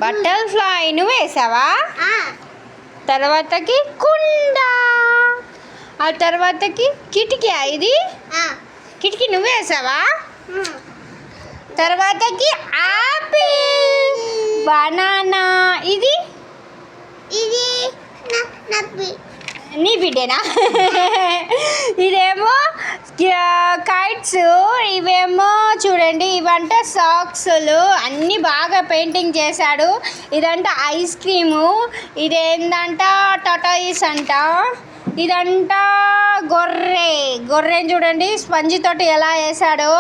Butterfly నువ్వు వేసావా? తర్వాతకి కుండ, ఆ తర్వాతకి కిటికీ. ఇది కిటికీ నువ్వు వేసావా? తర్వాతకి ఆపిల్, బనానా. ఇది నీ బిడ్డేనా? ఇదేమో కైట్స్, ఇవేమో చూడండి, ఇవంట సాక్స్లు. అన్నీ బాగా పెయింటింగ్ చేశాడు. ఇదంట ఐస్ క్రీము, ఇదేందంట టాటాయిస్ అంట, ఇదంట గొర్రెని చూడండి స్పంజి తోటి ఎలా వేసాడో.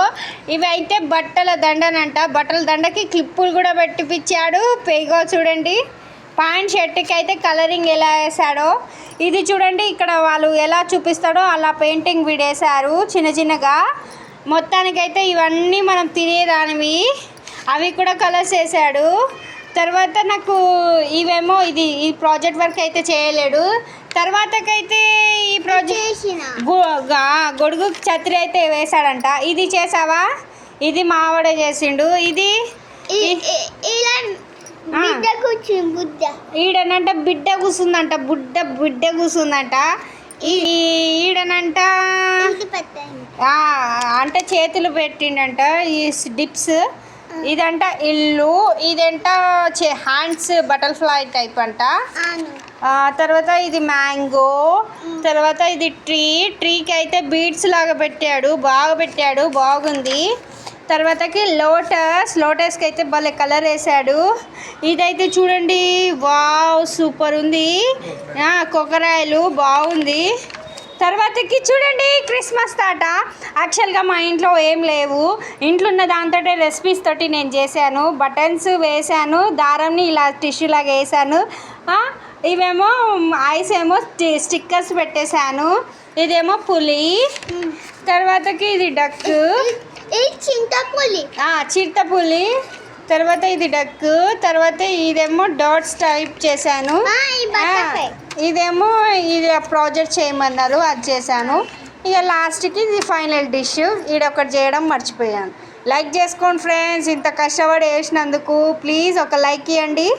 ఇవైతే బట్టల దండనంట, బట్టల దండకి క్లిప్పులు కూడా పెట్టిపించాడు. పేగో చూడండి, ప్యాంట్ షర్ట్కి అయితే కలరింగ్ ఎలా వేసాడో. ఇది చూడండి, ఇక్కడ వాళ్ళు ఎలా చూపిస్తాడో అలా పెయింటింగ్ వేశారు చిన్న చిన్నగా. మొత్తానికైతే ఇవన్నీ మనం తినేదానివి, అవి కూడా కలర్స్ వేసాడు. తర్వాత నాకు ఇవేమో ఈ ప్రాజెక్ట్ వర్క్ అయితే చేయలేడు. తర్వాతకైతే ఈ ప్రాజెక్ట్ గొడుగు ఛత్రి అయితే వేశాడంట. ఇది చేసావా? ఇది మావాడే చేసిండు. ఇది ఈడనంట బిడ్డ కూర్చుందంట, బిడ్డ కూర్చుందంట. ఈడనంట అంటే చేతులు పెట్టిండంట ఈ డిప్స్. ఇదంట ఇల్లు, ఇదంట హ్యాండ్స్ బటర్ఫ్లై టైప్ అంట. తర్వాత ఇది మ్యాంగో, తర్వాత ఇది ట్రీకి అయితే బీడ్స్ లాగా పెట్టాడు, బాగా పెట్టాడు, బాగుంది. తర్వాతకి లోటస్కి అయితే భలే కలర్ వేసాడు. ఇదైతే చూడండి, వావ్ సూపర్ ఉంది. కొకరాయలు బాగుంది. తర్వాతకి చూడండి క్రిస్మస్ తాట. యాక్చువల్గా మా ఇంట్లో ఏం లేవు, ఇంట్లో ఉన్న దాంతో రెసిపీస్ తోటి నేను చేశాను. బటన్స్ వేసాను, దారంని ఇలా టిష్యూ లాగా వేసాను. ఇవేమో ఐస్ ఏమో స్టిక్కర్స్ పెట్టేశాను. ఇదేమో పులి, తర్వాతకి ఇది డక్, చిరుతపులి, తర్వాత ఇది డక్, తర్వాత ఇదేమో డాట్స్ టైప్ చేశాను. ఇదేమో ఇది ప్రాజెక్ట్ చేయమన్నారు, అది చేశాను. ఇక లాస్ట్కి ఇది ఫైనల్ డిష్. ఈడొకటి చేయడం మర్చిపోయాను. లైక్ చేసుకోండి ఫ్రెండ్స్, ఇంత కష్టపడి వేసినందుకు ప్లీజ్ ఒక లైక్ ఇవ్వండి.